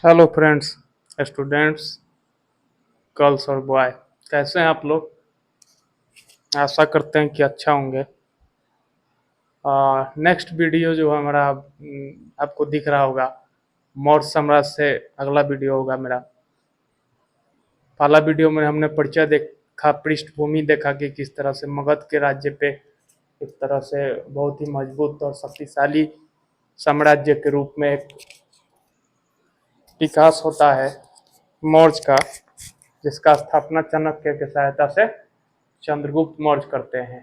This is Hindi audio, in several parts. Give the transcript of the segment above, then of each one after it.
हेलो फ्रेंड्स, स्टूडेंट्स, गर्ल्स और बॉय, कैसे हैं आप लोग। आशा करते हैं कि अच्छा होंगे। नेक्स्ट वीडियो जो हमारा आपको दिख रहा होगा, मौर्य साम्राज्य से अगला वीडियो होगा मेरा। पहला वीडियो में हमने परिचय देखा, पृष्ठभूमि देखा कि किस तरह से मगध के राज्य पे एक तरह से बहुत ही मजबूत और शक्तिशाली साम्राज्य के रूप में एक विकास होता है मौर्य का, जिसका स्थापना चाणक्य की सहायता से चंद्रगुप्त मौर्य करते हैं।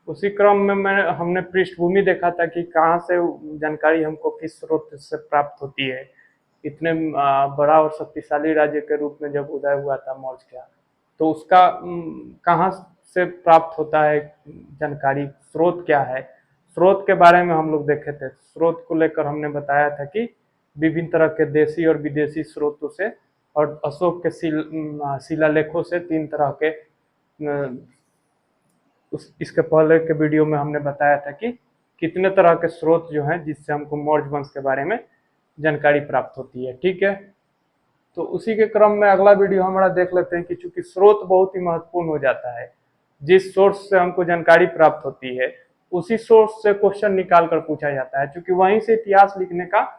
उसी क्रम में हमने पृष्ठभूमि देखा था कि कहाँ से जानकारी हमको किस स्रोत से प्राप्त होती है। इतने बड़ा और शक्तिशाली राज्य के रूप में जब उदय हुआ था मौर्य का, तो उसका कहाँ से प्राप्त होता है जानकारी, स्रोत क्या है। स्रोत के बारे में हम लोग देखे थे। स्रोत को लेकर हमने बताया था कि विभिन्न तरह के देशी और विदेशी स्रोतों से और अशोक के शिलालेखों से तीन तरह के इसके पहले के वीडियो में हमने बताया था कि कितने तरह के स्रोत जो हैं जिससे हमको मौर्य वंश के बारे में जानकारी प्राप्त होती है। ठीक है, तो उसी के क्रम में अगला वीडियो हमारा देख लेते हैं कि चूंकि स्रोत बहुत ही महत्वपूर्ण हो जाता है, जिस सोर्स से हमको जानकारी प्राप्त होती है उसी सोर्स से क्वेश्चन निकाल कर पूछा जाता है, क्योंकि वहीं से इतिहास लिखने का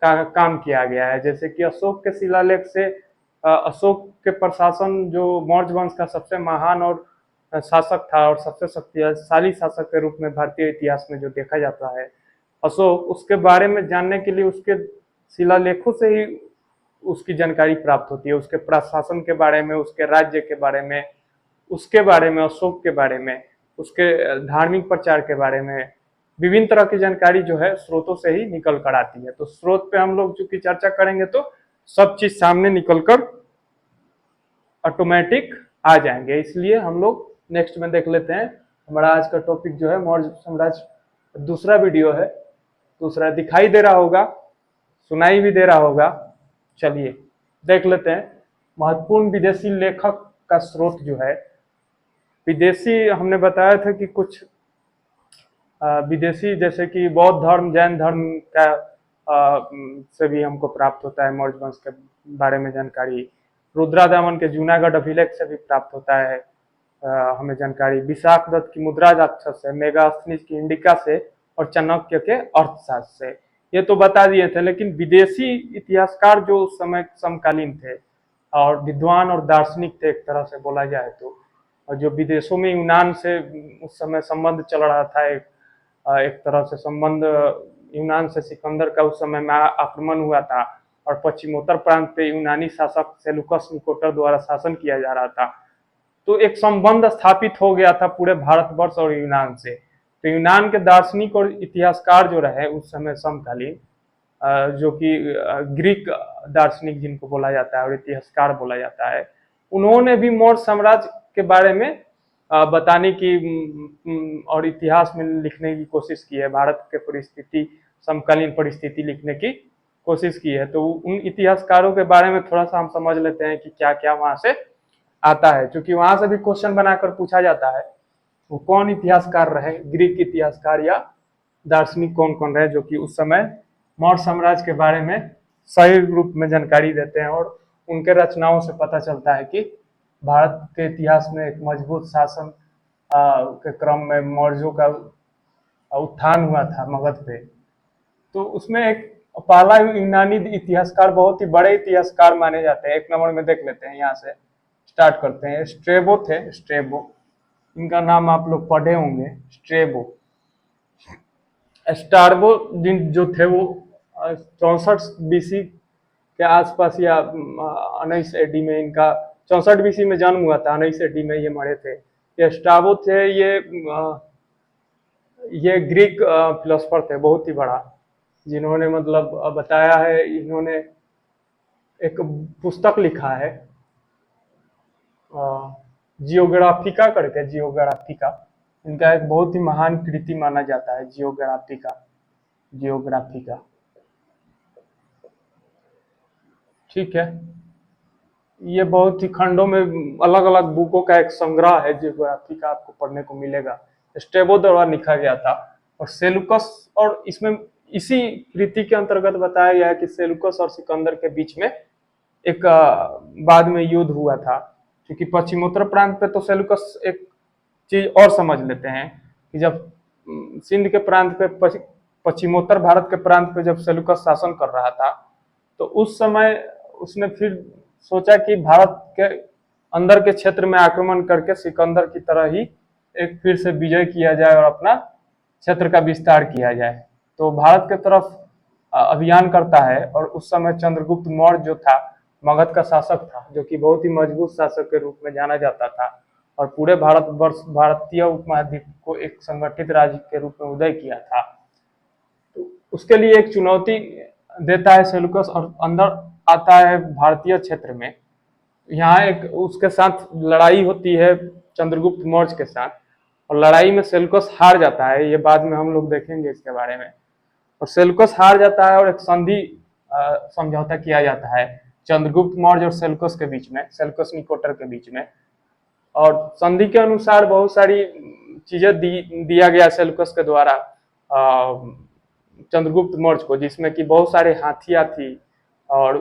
काम किया गया है। जैसे कि अशोक के शिलालेख से अशोक के प्रशासन, जो मौर्य वंश का सबसे महान और शासक था और सबसे शक्तिशाली शासक के रूप में भारतीय इतिहास में जो देखा जाता है अशोक, उसके बारे में जानने के लिए उसके शिलालेखों से ही उसकी जानकारी प्राप्त होती है। उसके प्रशासन के बारे में, उसके राज्य के बारे में, उसके बारे में, अशोक के बारे में, उसके धार्मिक प्रचार के बारे में विभिन्न तरह की जानकारी जो है स्रोतों से ही निकल कर आती है। तो स्रोत पे हम लोग चूंकि चर्चा करेंगे तो सब चीज सामने निकल कर ऑटोमेटिक आ जाएंगे, इसलिए हम लोग नेक्स्ट में देख लेते हैं। हमारा आज का टॉपिक जो है मौर्य साम्राज्य, दूसरा वीडियो है। दूसरा दिखाई दे रहा होगा, सुनाई भी दे रहा होगा। चलिए देख लेते हैं। महत्वपूर्ण विदेशी लेखक का स्रोत जो है, विदेशी हमने बताया था कि कुछ विदेशी जैसे कि बौद्ध धर्म, जैन धर्म का से भी हमको प्राप्त होता है मौर्य वंश के बारे में जानकारी। रुद्रादामन के जूनागढ़ अभिलेख से भी प्राप्त होता है हमें जानकारी। विशाख दत्त की मुद्रा राक्षस से, मेगास्थनीज की इंडिका से और चाणक्य के अर्थशास्त्र से, ये तो बता दिए थे। लेकिन विदेशी इतिहासकार जो उस समय समकालीन थे और विद्वान और दार्शनिक थे एक तरह से बोला जाए तो, और जो विदेशों में यूनान से उस समय संबंध चल रहा था, एक तरह से संबंध यूनान से सिकंदर का उस समय में आक्रमण हुआ था और पश्चिमोत्तर प्रांत पे यूनानी शासक सेलुकस निकोटर द्वारा शासन किया जा रहा था। तो एक संबंध स्थापित हो गया था पूरे भारतवर्ष और यूनान से। तो यूनान के दार्शनिक और इतिहासकार जो रहे उस समय समकालीन, जो कि ग्रीक दार्शनिक जिनको बोला जाता है और इतिहासकार बोला जाता है, उन्होंने भी मौर्य साम्राज्य के बारे में बताने की और इतिहास में लिखने की कोशिश की है। भारत के परिस्थिति, समकालीन परिस्थिति लिखने की कोशिश की है। तो उन इतिहासकारों के बारे में थोड़ा सा हम समझ लेते हैं कि क्या क्या वहां से आता है, क्योंकि वहां से भी क्वेश्चन बनाकर पूछा जाता है वो कौन इतिहासकार रहे, ग्रीक इतिहासकार या दार्शनिक कौन कौन रहे जो कि उस समय मौर्य साम्राज्य के बारे में सही रूप में जानकारी देते हैं। और उनके रचनाओं से पता चलता है कि भारत के इतिहास में एक मजबूत शासन के क्रम में मौर्यों का उत्थान हुआ था मगध पे। तो उसमें एक पहला यूनानी इतिहासकार, बहुत ही बड़े इतिहासकार माने जाते हैं, एक नंबर में देख लेते हैं। यहाँ से स्टार्ट करते हैं। स्ट्रेबो थे, स्ट्रेबो, इनका नाम आप लोग पढ़े होंगे, स्ट्रेबो। स्टारबो जिन जो थे वो 64 बीसी के आसपास या 19 एडी में, इनका 64 बीसी में जन्म हुआ था, 19 एडी में ये मरे थे। ये स्ट्राबो थे, ये ग्रीक फिलोसफर थे, बहुत ही बड़ा, जिन्होंने मतलब बताया है, इन्होंने एक पुस्तक लिखा है जियोग्राफिका करके, जियोग्राफिका इनका एक बहुत ही महान कृति माना जाता है, जियोग्राफिका, जियोग्राफिका। ठीक है, ये बहुत ही खंडों में अलग अलग बुकों का एक संग्रह है जियोग्राफी का, आपको पढ़ने को मिलेगा। स्ट्रेबो द्वारा लिखा गया था। और सेलुकस, और इसमें इसी कृति के अंतर्गत बताया गया है कि सेलुकस और सिकंदर के बीच में एक बाद में युद्ध हुआ था, क्योंकि पश्चिमोत्तर प्रांत पे तो सेलुकस एक चीज और समझ लेते हैं कि जब सिंध के प्रांत पे पश्चिमोत्तर भारत के प्रांत पे जब सेलुकस शासन कर रहा था, तो उस समय उसने फिर सोचा कि भारत के अंदर के क्षेत्र में आक्रमण करके सिकंदर की तरह ही एक फिर से विजय किया जाए और अपना क्षेत्र का विस्तार किया जाए। तो भारत के तरफ अभियान करता है, और उस समय चंद्रगुप्त मौर्य जो था मगध का शासक था, जो कि बहुत ही मजबूत शासक के रूप में जाना जाता था और पूरे भारतवर्ष भारतीय उपमहाद्वीप को एक संगठित राज्य के रूप में उदय किया था। तो उसके लिए एक चुनौती देता है सेलुकस और अंदर आता है भारतीय क्षेत्र में। यहाँ एक उसके साथ लड़ाई होती है चंद्रगुप्त मौर्य के साथ, और लड़ाई में सेलुकस हार जाता है, ये बाद में हम लोग देखेंगे इसके बारे में। और सेलुकस हार जाता है और एक संधि समझौता किया जाता है चंद्रगुप्त मौर्य और सेलुकस के बीच में, सेलुकस निकोटर के बीच में। और संधि के अनुसार बहुत सारी चीजें दिया गया सेलुकस के द्वारा चंद्रगुप्त मौर्य को, जिसमें कि बहुत सारे हाथियां थी, और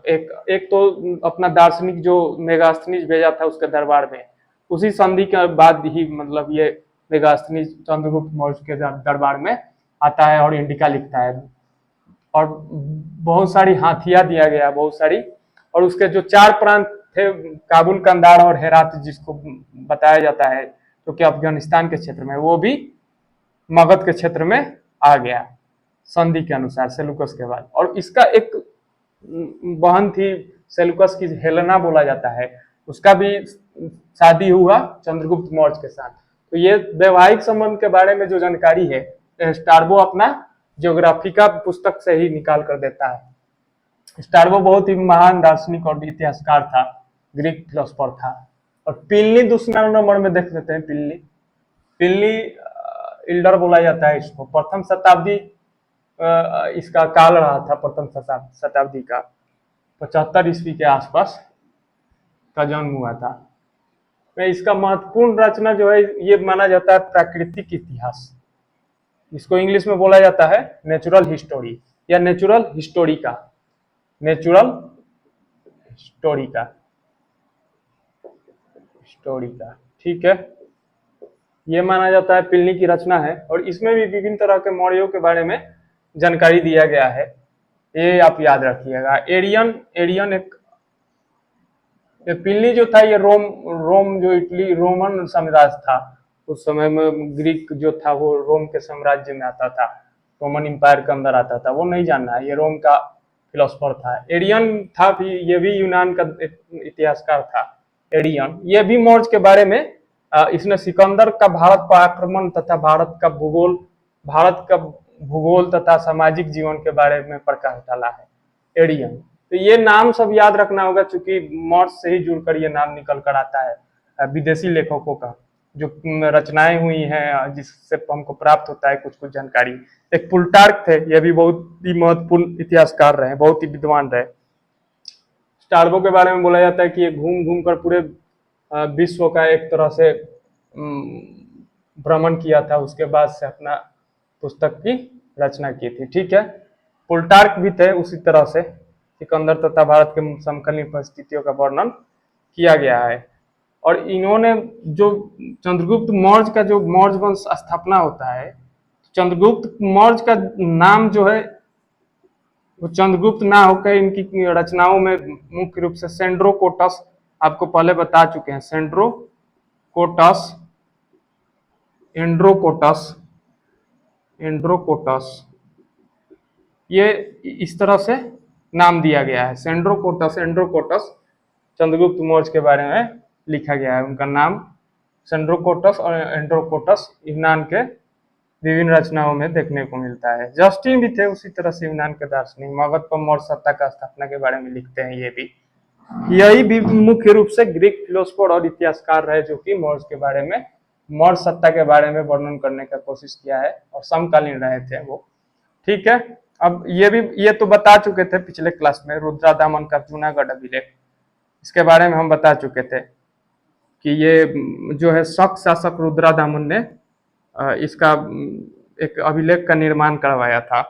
एक एक तो अपना दार्शनिक जो मेगास्थनीज भेजा था उसके दरबार में, उसी संधि के बाद ही मतलब ये मेगास्थनीज चंद्रगुप्त मौर्य के दरबार में आता है और इंडिका लिखता है। और बहुत सारी हाथियां दिया गया, बहुत सारी, और उसके जो 4 प्रांत थे, काबुल, कंधार और हेरात, जिसको बताया जाता है जो कि अफगानिस्तान के क्षेत्र में, वो भी मगध के क्षेत्र में आ गया संधि के अनुसार सेलुकस के बाद। और इसका एक बहन थी सेलुकस की, हेलेना बोला जाता है, उसका भी शादी हुआ चंद्रगुप्त मौर्य के साथ। तो ये वैवाहिक संबंध के बारे में जो जानकारी है स्ट्रैबो अपना ज्योग्राफी का पुस्तक से ही निकाल कर देता है। स्ट्रैबो बहुत ही महान दार्शनिक और इतिहासकार था, ग्रीक फिलोसफर था। और प्लिनी दूसरा नंबर में देख लेते हैं। प्लिनी इल्डर बोला जाता है इसको, प्रथम शताब्दी इसका काल रहा था, प्रथम शताब्दी का 75 ईस्वी के आसपास का जन्म हुआ था। तो इसका महत्वपूर्ण रचना जो है ये माना जाता है प्राकृतिक इतिहास, इसको इंग्लिश में बोला जाता है नेचुरल हिस्टोरी या natural Historica, natural Historica, Historica, ठीक है। ये माना जाता है प्लिनी की रचना है, और इसमें भी विभिन्न तरह के मौर्यों के बारे में जानकारी दिया गया है, ये आप याद रखिएगा। एरियन एक प्लिनी जो था ये रोम जो इटली रोमन साम्राज्य था उस समय में, ग्रीक जो था वो रोम के साम्राज्य में आता था, रोमन एम्पायर के अंदर आता था, वो नहीं जानना है, ये रोम का फिलोसफर था। एरियन था भी, ये भी यूनान का इतिहासकार था एरियन। ये भी मौर्य के बारे में इसने सिकंदर का भारत पर आक्रमण तथा भारत का भूगोल तथा सामाजिक जीवन के बारे में प्रकाश डाला है एरियन। तो ये नाम सब याद रखना होगा, चूंकि मौर्य से ही जुड़कर ये नाम निकल कर आता है विदेशी लेखकों का जो रचनाएं हुई हैं, जिससे हमको प्राप्त होता है कुछ कुछ जानकारी। एक प्लूटार्क थे, ये भी बहुत ही महत्वपूर्ण इतिहासकार रहे, बहुत ही विद्वान रहे। स्ट्रैबो के बारे में बोला जाता है कि ये घूम घूम कर पूरे विश्व का एक तरह से भ्रमण किया था, उसके बाद से अपना पुस्तक की रचना की थी, ठीक है। प्लूटार्क भी थे उसी तरह से, सिकंदर तथा भारत के समकालीन परिस्थितियों का वर्णन किया गया है। और इन्होंने जो चंद्रगुप्त मौर्य का जो मौर्य वंश स्थापना होता है, चंद्रगुप्त मौर्य का नाम जो है वो चंद्रगुप्त ना होकर इनकी रचनाओं में मुख्य रूप से सेंड्रोकोटस, आपको पहले बता चुके हैं, सेंड्रोकोटस, एंड्रोकोटस, एंड्रोकोटस, ये इस तरह से नाम दिया गया है, सेंड्रोकोटस, एंड्रोकोटस। चंद्रगुप्त मौर्य के बारे में लिखा गया है, उनका नाम सेंड्रोकोटस और एंड्रोकोटस यूनान के विभिन्न रचनाओं में देखने को मिलता है। जस्टिन भी थे उसी तरह से यूनान के दार्शनिक, मगध पर मौर्य सत्ता का स्थापना के बारे में लिखते हैं। ये भी यही भी मुख्य रूप से ग्रीक फिलोसफर और इतिहासकार रहे जो कि मौर्य के बारे में, मौर्य सत्ता के बारे में वर्णन करने का कोशिश किया है, और समकालीन रहे थे वो, ठीक है। अब ये तो बता चुके थे पिछले क्लास में, रुद्रादामन का जूनागढ़ अभिलेख, इसके बारे में हम बता चुके थे कि ये जो है शक शासक रुद्रादामन ने इसका एक अभिलेख का निर्माण करवाया था,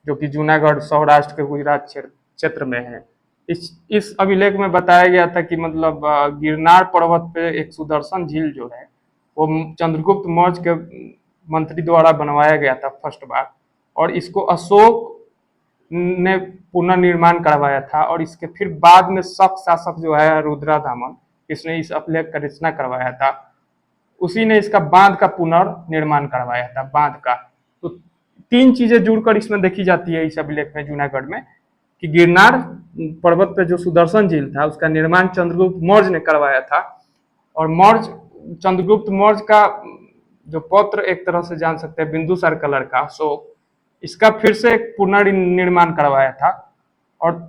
जो कि जूनागढ़ सौराष्ट्र के गुजरात क्षेत्र में है। इस अभिलेख में बताया गया था कि मतलब गिरनार पर्वत पे एक सुदर्शन झील जो है वो चंद्रगुप्त मौर्य के मंत्री द्वारा बनवाया गया था फर्स्ट बार, और इसको अशोक ने पुनर्निर्माण करवाया था। और इसके फिर बाद में शक शासक जो है रुद्रदामन, इसने इस अभिलेख का रचना करवाया था, उसी ने इसका बांध का पुनर्निर्माण करवाया था, बांध का। तो तीन चीजें जुड़कर इसमें देखी जाती है इस अभिलेख में जूनागढ़ में, कि गिरनार पर्वत पे जो सुदर्शन झील था उसका निर्माण चंद्रगुप्त मौर्य ने करवाया था, और चंद्रगुप्त मौर्य का जो पौत्र एक तरह से जान सकते हैं बिंदुसार का लड़का अशोक, इसका फिर से एक पुनर्निर्माण करवाया था। और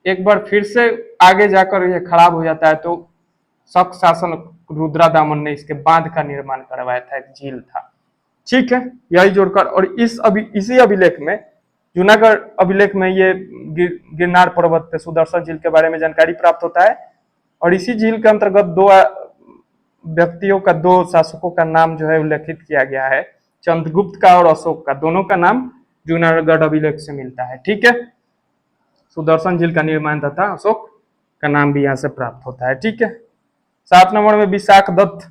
एक बार फिर से आगे जाकर यह खराब हो जाता है तो शक शासक रुद्रदामन ने इसके बांध का निर्माण करवाया था, एक झील था। ठीक है, यही जोड़कर, और इसी अभिलेख में, जूनागढ़ अभिलेख में ये गिरनार पर्वत पे सुदर्शन झील के बारे में जानकारी प्राप्त होता है। और इसी झील के अंतर्गत दो व्यक्तियों का, दो शासकों का नाम जो है उल्लेखित किया गया है, चंद्रगुप्त का और अशोक का, दोनों का नाम जूनागढ़ अभिलेख से मिलता है। ठीक है, सुदर्शन झील का निर्माण तथा अशोक का नाम भी यहाँ से प्राप्त होता है। ठीक है, 7 नंबर में विशाख दत्त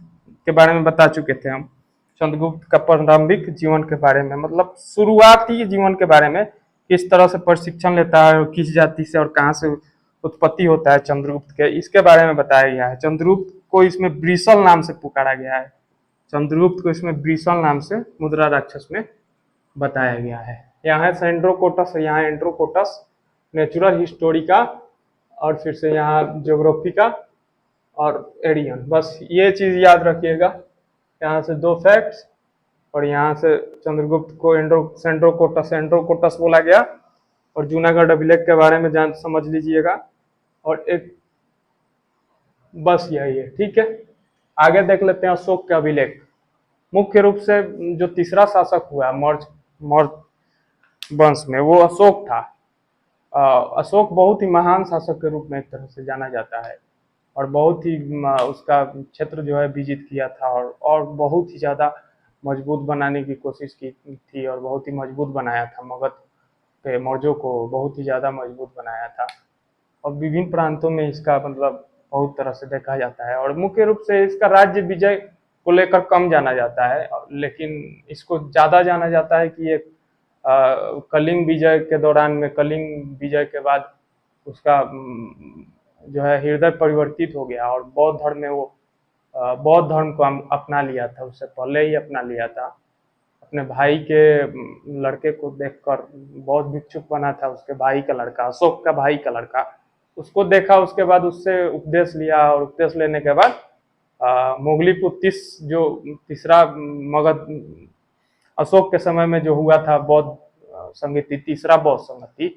के बारे में बता चुके थे हम, चंद्रगुप्त का प्रारंभिक जीवन के बारे में, मतलब शुरुआती जीवन के बारे में, किस तरह से प्रशिक्षण लेता है और किस जाति से और कहाँ से उत्पत्ति होता है चंद्रगुप्त के, इसके बारे में बताया गया है। चंद्रगुप्त को इसमें ब्रिसल नाम से पुकारा गया है, चंद्रगुप्त को इसमें ब्रिसल नाम से मुद्रा राक्षस में बताया गया है। यहाँ है सेंड्रोकोटस, यहाँ एंड्रोकोटस, नेचुरल हिस्टोरी का, और फिर से यहाँ ज्योग्राफी का और एरियन। बस ये चीज याद रखिएगा, यहाँ से 2 फैक्ट्स, और यहाँ से चंद्रगुप्त को एंड्रोकोटस बोला गया, और जूनागढ़ अभिलेख के बारे में जान समझ लीजिएगा, और एक बस यही है। ठीक है, आगे देख लेते हैं अशोक के अभिलेख। मुख्य रूप से जो तीसरा शासक हुआ मौर्य वंश में, वो अशोक था। अशोक बहुत ही महान शासक के रूप में एक तरह से जाना जाता है, और बहुत ही उसका क्षेत्र जो है विजित किया था, और बहुत ही ज़्यादा मजबूत बनाने की कोशिश की थी, और बहुत ही मजबूत बनाया था, मगध के मौर्यों को बहुत ही ज़्यादा मजबूत बनाया था। और विभिन्न प्रांतों में इसका मतलब बहुत तरह से देखा जाता है, और मुख्य रूप से इसका राज्य विजय को लेकर कम जाना जाता है, लेकिन इसको ज़्यादा जाना जाता है कि ये कलिंग विजय के दौरान में, कलिंग विजय के बाद उसका जो है हृदय परिवर्तित हो गया, और बौद्ध धर्म में वो बौद्ध धर्म को अपना लिया था, उससे पहले ही अपना लिया था। अपने भाई के लड़के को देखकर बौद्ध भिक्षुक बना था, उसके भाई का लड़का, अशोक का भाई का लड़का, उसको देखा, उसके बाद उससे उपदेश लिया, और उपदेश लेने के बाद मोगलीपुत्र जो तीसरा मगध अशोक के समय में जो हुआ था बौद्ध संगति, तीसरा बौद्ध संगति,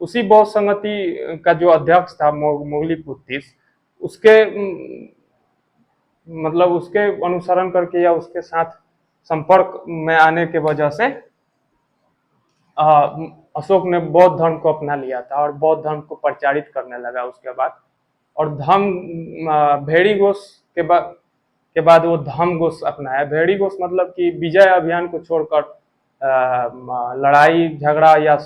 उसी बौद्ध संगति का जो अध्यक्ष था मोगलीपुत्र, उसके मतलब उसके अनुसरण करके या उसके साथ संपर्क में आने के वजह से अशोक ने बौद्ध धर्म को अपना लिया था, और बौद्ध धर्म को प्रचारित करने लगा उसके बाद। और भेड़ी घोष के बाद वो धम्म घोष अपनाया। भेड़ी घोष मतलब कि विजय अभियान को छोड़कर, लड़ाई झगड़ा या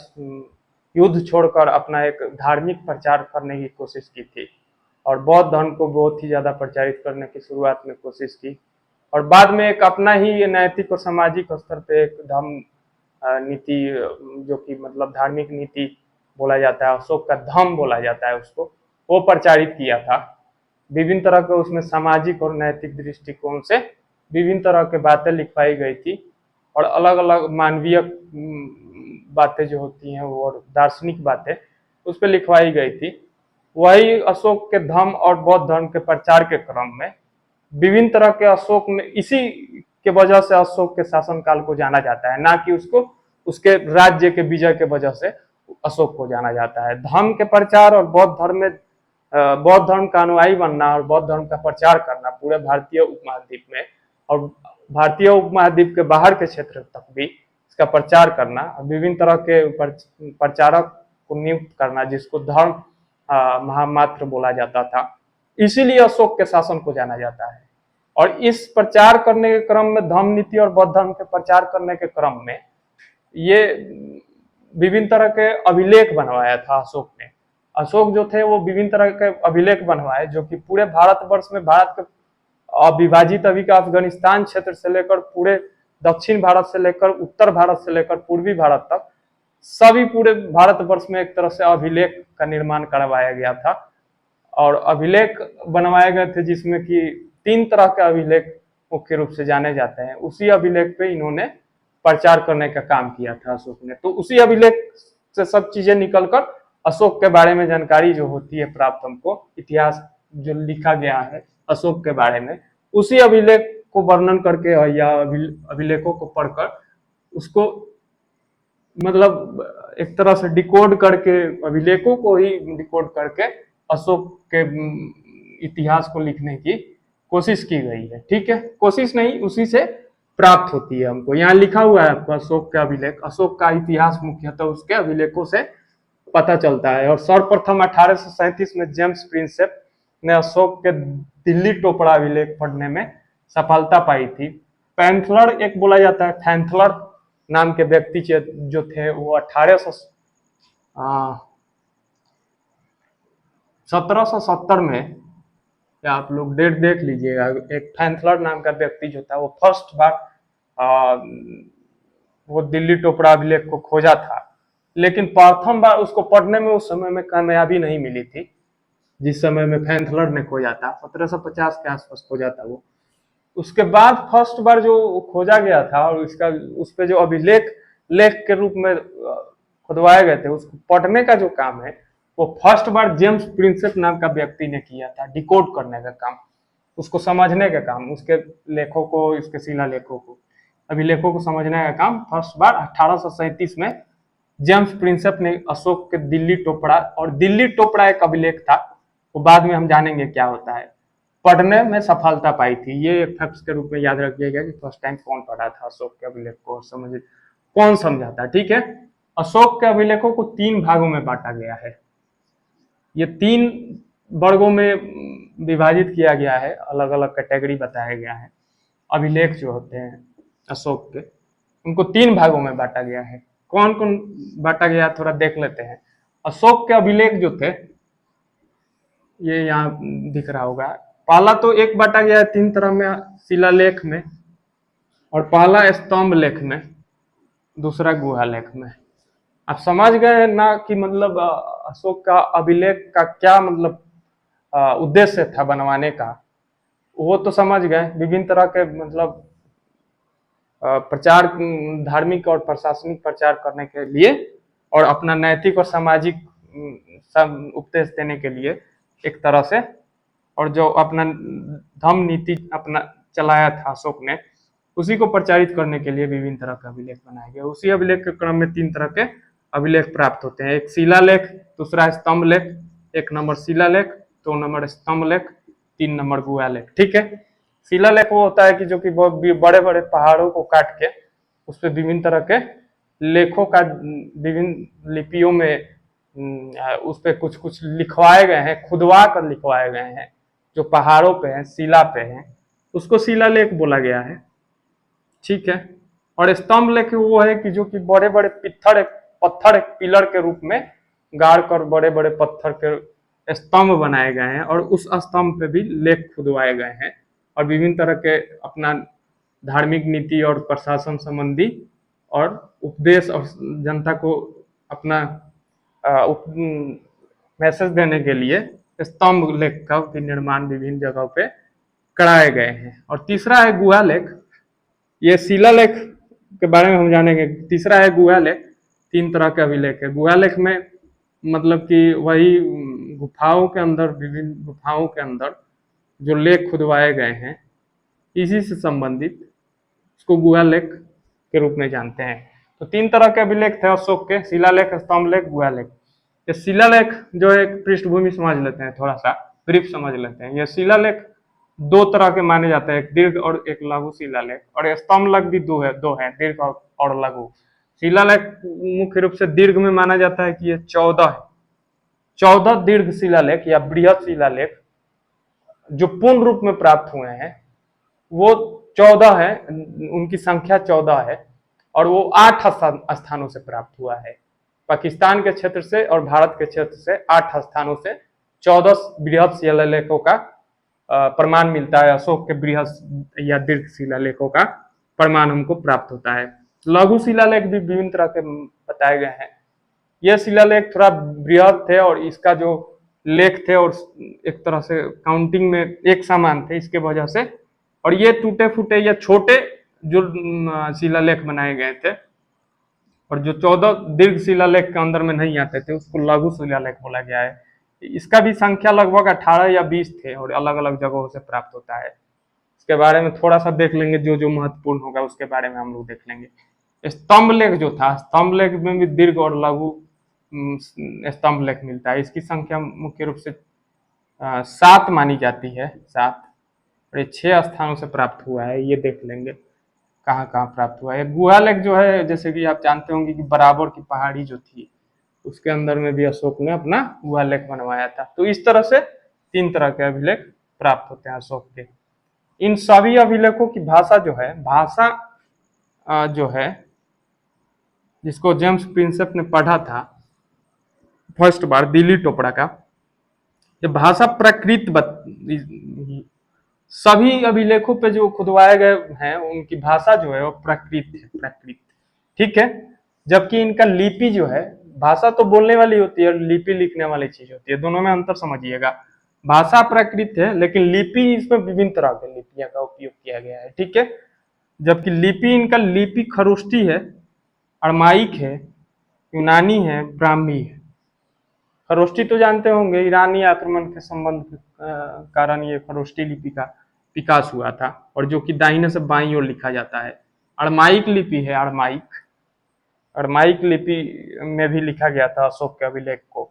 युद्ध छोड़कर अपना एक धार्मिक प्रचार करने की कोशिश की थी, और बौद्ध धर्म को बहुत ही ज़्यादा प्रचारित करने की शुरुआत में कोशिश की, और बाद में एक अपना ही नैतिक और सामाजिक स्तर पे एक धर्म नीति, जो कि मतलब धार्मिक नीति बोला जाता है, अशोक का धम्म बोला जाता है उसको, वो प्रचारित किया था। विभिन्न तरह के उसमें सामाजिक और नैतिक दृष्टिकोण से विभिन्न तरह के बातें लिखवाई गई थी, और अलग अलग मानवीय बातें जो होती हैं वो, और दार्शनिक बातें उस पर लिखवाई गई थी। वही अशोक के धम्म और बौद्ध धर्म के प्रचार के क्रम में विभिन्न तरह के अशोक ने, इसी के वजह से अशोक के शासनकाल को जाना जाता है, ना कि उसको उसके राज्य के विजय के वजह से अशोक को जाना जाता है। धर्म के प्रचार और बौद्ध धर्म में, बौद्ध धर्म का अनुयायी बनना और बौद्ध धर्म का प्रचार करना पूरे भारतीय उपमहाद्वीप में, और भारतीय उपमहाद्वीप के बाहर के क्षेत्र तक भी इसका प्रचार करना, विभिन्न तरह के प्रचारक को नियुक्त करना, जिसको धर्म महामात्र बोला जाता था, इसीलिए अशोक के शासन को जाना जाता है। और इस प्रचार करने के क्रम में धम्म नीति और बौद्ध धर्म के प्रचार करने के क्रम में ये विभिन्न तरह के अभिलेख बनवाया था अशोक ने। अशोक जो थे वो विभिन्न तरह के अभिलेख बनवाए जो कि पूरे भारतवर्ष में, भारत के अविभाजित अभी का अफगानिस्तान क्षेत्र से लेकर पूरे दक्षिण भारत से लेकर उत्तर भारत से लेकर पूर्वी भारत तक सभी पूरे भारतवर्ष में एक तरह से अभिलेख का निर्माण करवाया गया था। और अभिलेख बनवाए गए थे जिसमें कि 3 तरह के अभिलेख मुख्य रूप से जाने जाते हैं। उसी अभिलेख पे इन्होंने प्रचार करने का काम किया था अशोक ने। तो उसी अभिलेख से सब चीजें निकलकर अशोक के बारे में जानकारी जो होती है प्राप्त हमको, इतिहास जो लिखा गया है अशोक के बारे में, उसी अभिलेख को वर्णन करके या अभिलेखों को पढ़कर उसको मतलब एक तरह से डिकोड करके, अभिलेखों को ही डिकोड करके अशोक के इतिहास को लिखने की कोशिश की गई है। ठीक है, कोशिश नहीं, उसी से प्राप्त होती है हमको। यहाँ लिखा हुआ है आपको अशोक का अभिलेख, अशोक का इतिहास मुख्यतः उसके अभिलेखों से पता चलता है। और सर्वप्रथम 1837 में जेम्स प्रिंसेप ने अशोक के दिल्ली टोपड़ा अभिलेख पढ़ने में सफलता पाई थी। पैंथलर एक बोला जाता है, पैंथलर नाम के व्यक्ति जो थे वो 1770 में, या आप लोग डेट देख लीजिएगा, एक पैंथलर नाम का व्यक्ति जो था वो फर्स्ट बार वो दिल्ली टोपड़ा अभिलेख को खोजा था। लेकिन प्रथम बार उसको पढ़ने में उस समय में कामयाबी नहीं मिली थी जिस समय में पैंथलर ने खोजा था। 1750 के आसपास खोजा था वो। उसके बाद फर्स्ट बार जो खोजा गया था और इसका उस पे जो अभिलेख लेख के रूप में खुदवाए गए थे, उसको पढ़ने का जो काम है वो फर्स्ट बार जेम्स प्रिंसेप नाम का व्यक्ति ने किया था। डिकोड करने का काम, उसको समझने का काम, उसके लेखों को, इसके शिलालेखों को, अभिलेखों को समझने का काम फर्स्ट बार 1837 में जेम्स प्रिंसेप ने अशोक के दिल्ली टोपड़ा, और दिल्ली टोपड़ा एक अभिलेख था, वो बाद में हम जानेंगे क्या होता है, पढ़ने में सफलता पाई थी। ये एक फैक्ट के रूप में याद रखिएगा कि फर्स्ट टाइम कौन पढ़ा था अशोक के अभिलेख को, और समझ कौन समझा था। ठीक है, अशोक के अभिलेखों को 3 भागों में बांटा गया है। ये 3 वर्गों में विभाजित किया गया है, अलग अलग कैटेगरी बताया गया है। अभिलेख जो होते हैं अशोक के, उनको 3 भागों में बांटा गया है। कौन कौन बांटा गया है थोड़ा देख लेते हैं। अशोक के अभिलेख जो थे, ये यहाँ दिख रहा होगा। पहला तो एक बांटा गया है 3 तरह में, शिलालेख में, और पहला स्तंभ लेख में, दूसरा गुहा लेख में। आप समझ गए ना कि मतलब अशोक का अभिलेख का क्या मतलब उद्देश्य था बनवाने का, वो तो समझ गए। विभिन्न तरह के मतलब प्रचार, धार्मिक और प्रशासनिक प्रचार करने के लिए, और अपना नैतिक और सामाजिक उपदेश देने के लिए एक तरह से, और जो अपना धम्म नीति अपना चलाया था अशोक ने, उसी को प्रचारित करने के लिए विभिन्न तरह के अभिलेख बनाए गए। उसी अभिलेख के क्रम में 3 तरह के अभिलेख प्राप्त होते हैं। एक शिलालेख, दूसरा स्तंभ लेख, 1 नंबर शिलालेख, 2 नंबर स्तंभ लेख, 3 नंबर गुहा लेख। ठीक है, शिलालेख वो होता है कि जो कि बड़े बड़े पहाड़ों को काट के उस पर विभिन्न तरह के लेखों का विभिन्न लिपियों में उस पर कुछ कुछ लिखवाए गए हैं, खुदवा कर लिखवाए गए हैं, जो पहाड़ों पे हैं, शिला पे हैं, उसको शिलालेख बोला गया है। ठीक है, और स्तंभ लेख वो है कि जो कि बड़े बड़े पत्थर एक पिलर के रूप में गाड़ कर बड़े बड़े पत्थर के स्तंभ बनाए गए हैं, और उस स्तंभ पे भी लेख खुदवाए गए हैं, और विभिन्न तरह के अपना धार्मिक नीति और प्रशासन संबंधी और उपदेश और जनता को अपना मैसेज देने के लिए स्तंभ लेख का निर्माण विभिन्न जगहों पे कराए गए हैं। और तीसरा है गुहा लेख। ये शिलालेख के बारे में हम जानेंगे। तीसरा है गुहा लेख। 3 तरह के अभिलेख है। गुहा लेख में मतलब कि वही गुफाओं के अंदर, विभिन्न गुफाओं के अंदर जो लेख खुदवाए गए हैं, इसी से संबंधित उसको गुहा लेख के रूप में जानते हैं। तो 3 तरह के अभिलेख थे अशोक के, शिलालेख, स्तंभ लेख, गुहा लेख। ये शिलालेख जो एक पृष्ठभूमि समझ लेते हैं, थोड़ा सा ब्रीफ समझ लेते हैं। ये शिलालेख 2 तरह के माने जाते हैं, एक दीर्घ और एक लघु शिलालेख, और स्तंभ लेख भी दो है, दीर्घ और लघु। शिलालेख मुख्य रूप से दीर्घ में माना जाता है कि ये 14 है। 14 दीर्घ शिलालेख या बृहद शिलालेख जो पूर्ण रूप में प्राप्त हुए हैं, वो 14 है, उनकी संख्या 14 है और वो 8 स्थानों से प्राप्त हुआ है। पाकिस्तान के क्षेत्र से और भारत के क्षेत्र से 8 स्थानों से 14 बृहद शिलालेखों का प्रमाण मिलता है। अशोक के बृहद या दीर्घ शिलालेखों का प्रमाण हमको प्राप्त होता है। लघु शिलालेख भी विभिन्न तरह के बताए गए हैं। यह शिलालेख थोड़ा बृहद थे और इसका जो लेख थे और एक तरह से काउंटिंग में एक समान थे, इसके वजह से। और ये टूटे फूटे या छोटे जो शिलालेख बनाए गए थे और जो 14 दीर्घ शिलालेख के अंदर में नहीं आते थे उसको लघु शिलालेख बोला गया है। इसका भी संख्या लगभग 18 या 20 थे और अलग अलग जगहों से प्राप्त होता है। इसके बारे में थोड़ा सा देख लेंगे, जो जो महत्वपूर्ण होगा उसके बारे में हम लोग देख लेंगे। स्तंभ लेख जो था, स्तंभ लेख में भी दीर्घ और लघु स्तंभ लेख मिलता है। इसकी संख्या मुख्य रूप से 7 मानी जाती है, 7। और ये 6 स्थानों से प्राप्त हुआ है, ये देख लेंगे कहाँ कहाँ प्राप्त हुआ है। गुहा लेख जो है, जैसे कि आप जानते होंगे कि बराबर की पहाड़ी जो थी उसके अंदर में भी अशोक ने अपना गुहा लेख बनवाया था। तो इस तरह से 3 तरह के अभिलेख प्राप्त होते हैं अशोक के। इन सभी अभिलेखों की भाषा जो है, भाषा जो है जिसको जेम्स प्रिंसेप ने पढ़ा था फर्स्ट बार दिल्ली टोपड़ा का, ये भाषा सभी अभिलेखों पे जो खुदवाए गए हैं उनकी भाषा जो है वो प्राकृत है, प्राकृत। ठीक है। जबकि इनका लिपि जो है, भाषा तो बोलने वाली होती है और लिपि लिखने वाली चीज होती है, दोनों में अंतर समझिएगा। भाषा प्राकृत है लेकिन लिपि इसमें विभिन्न तरह की लिपियां का उपयोग किया गया है। ठीक है। जबकि लिपि इनका लिपि खरोष्टी है, अरमाइक है, यूनानी है, ब्राह्मी है। खरोष्टी तो जानते होंगे, ईरानी आक्रमण के संबंध के कारण ये खरोष्टी लिपि का विकास हुआ था और जो कि दाहिने से बाईं ओर लिखा जाता है। अरमाइक लिपि है, अरमाइक लिपि में भी लिखा गया था अशोक के अभिलेख को।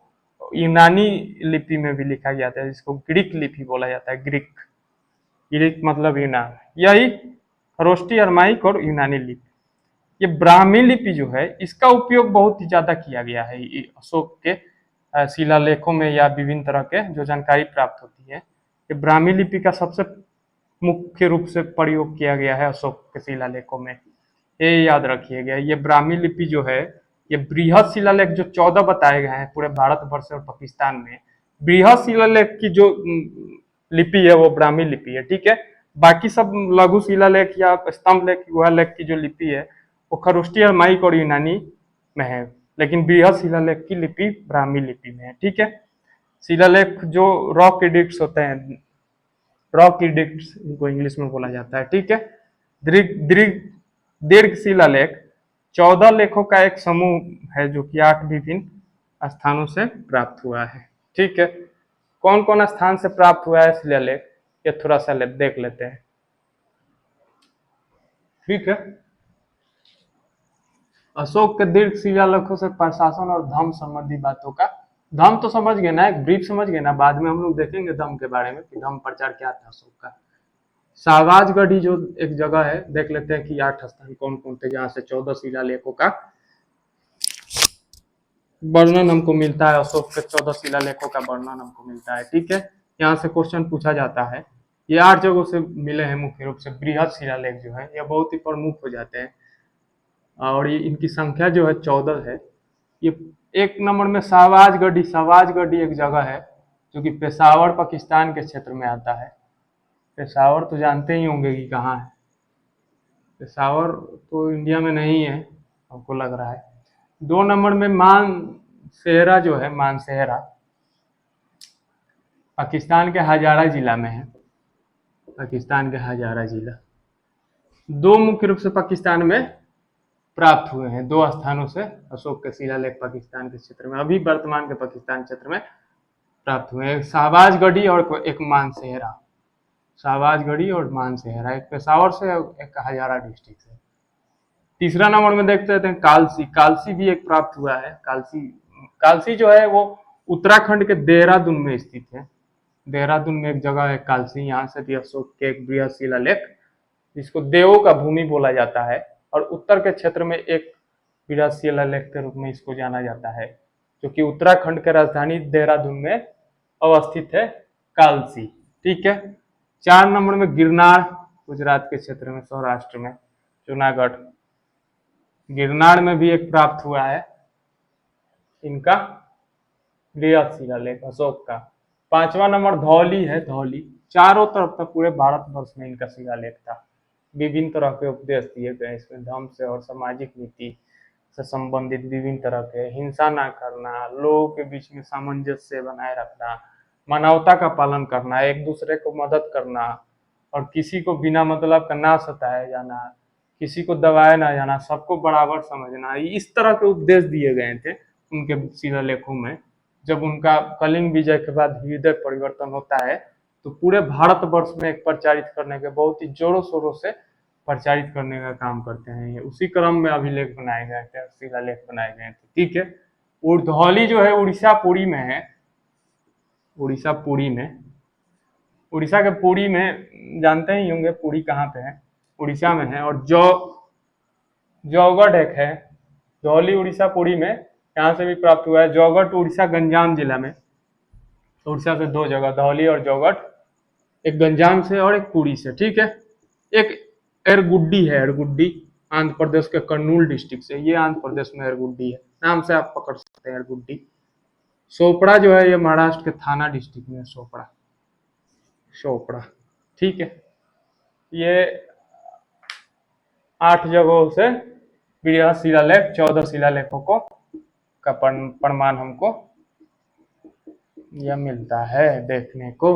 यूनानी लिपि में भी लिखा गया था जिसको ग्रीक लिपि बोला जाता है। ग्रीक, ग्रीक मतलब यूनान। यही खरोष्टी, अरमाइक और यूनानी लिपि। ये ब्राह्मी लिपि जो है इसका उपयोग बहुत ही ज्यादा किया गया है अशोक के शिलालेखों में या विभिन्न तरह के जो जानकारी प्राप्त होती है। ये ब्राह्मी लिपि का सबसे मुख्य रूप से प्रयोग किया गया है अशोक के शिलालेखों में, ये याद रखिएगा। ये ब्राह्मी लिपि जो है, ये बृहद शिलालेख जो 14 बताए गए हैं पूरे भारतवर्ष और पाकिस्तान में, बृहद शिलालेख की जो लिपि है वो ब्राह्मी लिपि है। ठीक है। बाकी सब लघु शिलालेख या स्तंभ लेख, गुहा लेख की जो लिपि है वो खरोष्टी, अरमाइक और यूनानी में है, लेकिन बृहद शिलालेख की लिपि ब्राह्मी लिपि में है। ठीक है। शिलालेख जो रॉक एडिक्ट्स होते हैं, रॉक एडिक्ट्स इनको इंग्लिश में बोला जाता है। ठीक है। दीर्घ शिलालेख 14 लेखों का एक समूह है जो कि 8 विभिन्न स्थानों से प्राप्त हुआ है। ठीक है। कौन कौन स्थान से प्राप्त हुआ है शिलालेख, ये थोड़ा सा देख लेते हैं। ठीक है। अशोक के दीर्घ शिलालेखों से प्रशासन और धर्म संबंधी बातों का, धर्म तो समझ गए ना, एक ब्रीफ समझ गए ना, बाद में हम लोग देखेंगे धर्म के बारे में कि धर्म प्रचार क्या था अशोक का। शाहबाजगढ़ी जो एक जगह है, देख लेते हैं कि 8 स्थान कौन कौन थे जहां से 14 शिलालेखों का वर्णन हमको मिलता है। अशोक के 14 शिलालेखों का वर्णन हमको मिलता है। ठीक है। यहाँ से क्वेश्चन पूछा जाता है। ये 8 जगहों से मिले हैं मुख्य रूप से। बृहद शिलालेख जो है ये बहुत ही प्रमुख हो जाते हैं और ये इनकी संख्या जो है 14 है। ये एक नंबर में शाहबाजगढ़ी, शाहबाजगढ़ी एक जगह है जो कि पेशावर पाकिस्तान के क्षेत्र में आता है। पेशावर तो जानते ही होंगे कि कहाँ है। पेशावर तो इंडिया में नहीं है हमको लग रहा है। 2 नंबर में मानसेहरा जो है, मानसेहरा पाकिस्तान के हजारा जिला में है। पाकिस्तान के हजारा जिला 2 मुख्य रूप से पाकिस्तान में प्राप्त हुए हैं, 2 स्थानों से अशोक के शिलालेख पाकिस्तान के क्षेत्र में, अभी वर्तमान के पाकिस्तान क्षेत्र में प्राप्त हुए हैं। शाहबाजगढ़ी और एक मानसेहरा, शाहबाजगढ़ी और मानसेहरा, एक पेशावर से एक हजारा डिस्ट्रिक्ट से। तीसरा नंबर में देखते हैं कालसी, कालसी भी एक प्राप्त हुआ है। कालसी, कालसी जो है वो उत्तराखंड के देहरादून में स्थित है। देहरादून में एक जगह है कालसी, यहाँ से भी अशोक के एक बृहद शिलालेख जिसको देवों का भूमि बोला जाता है और उत्तर के क्षेत्र में एक बृहद शिलालेख के रूप में इसको जाना जाता है, जो कि उत्तराखंड के राजधानी देहरादून में अवस्थित है कालसी। ठीक है। 4 नंबर में गिरनार, गुजरात के क्षेत्र में, सौराष्ट्र में, जूनागढ़। गिरनार में भी एक प्राप्त हुआ है इनका बृहद शिलालेख अशोक का। 5वां नंबर धौली है, धौली। चारों तरफ तक पूरे भारतवर्ष में इनका शिलालेख था। विभिन्न तरह के उपदेश दिए गए इसमें, धर्म से और सामाजिक नीति से संबंधित विभिन्न तरह के, हिंसा ना करना, लोगों के बीच में सामंजस्य बनाए रखना, मानवता का पालन करना, एक दूसरे को मदद करना, और किसी को बिना मतलब का ना सताया जाना, किसी को दबाया ना जाना, सबको बराबर समझना, इस तरह के उपदेश दिए गए थे उनके शिलालेखों में। जब उनका कलिंग विजय के बाद हृदय परिवर्तन होता है तो पूरे भारतवर्ष में एक प्रचारित करने के, बहुत ही जोरों शोरों से प्रचारित करने का काम करते हैं। ये उसी क्रम में अभिलेख बनाए गए थे, शिलालेख बनाए गए थे, ठीक है। और धौली जो है उड़ीसा पुरी में है, उड़ीसा पुरी में, उड़ीसा के पुरी में जानते ही होंगे पुरी कहाँ पे है, उड़ीसा में है। और जौगढ़ एक है, धौली उड़ीसा पुरी में, यहाँ से भी प्राप्त हुआ है। जौगढ़ उड़ीसा गंजाम जिला में, उड़ीसा से 2 जगह, धौली और जौगढ़, एक गंजाम से और एक पुरी से, ठीक है। एक एरगुड्डी है, एरगुड्डी आंध्र प्रदेश के कर्नूल डिस्ट्रिक्ट से, ये आंध्र प्रदेश में एरगुड्डी है, नाम से आप पकड़ सकते हैं एरगुड्डी। सोपड़ा जो है ये महाराष्ट्र के थाना डिस्ट्रिक्ट में, सोपड़ा, सोपड़ा, ठीक है। ये 8 जगहों से बृहद शिलालेख, 14 शिलालेखों को का प्रमाण हमको यह मिलता है देखने को,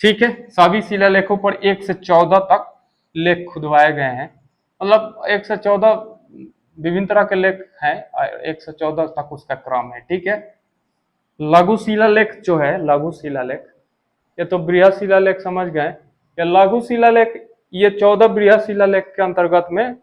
ठीक है। सभी शिलालेखों पर 1 से 14 तक लेख खुदवाए गए हैं, मतलब 1 से 14 विभिन्न तरह के लेख हैं, 1 से 14 तक उसका क्रम है, ठीक है। लघु शिलालेख जो है, लघु शिलालेख, ये तो बृहद शिलालेख समझ गए, ये लघु शिलालेख, ये 14 बृहद शिलालेख के अंतर्गत में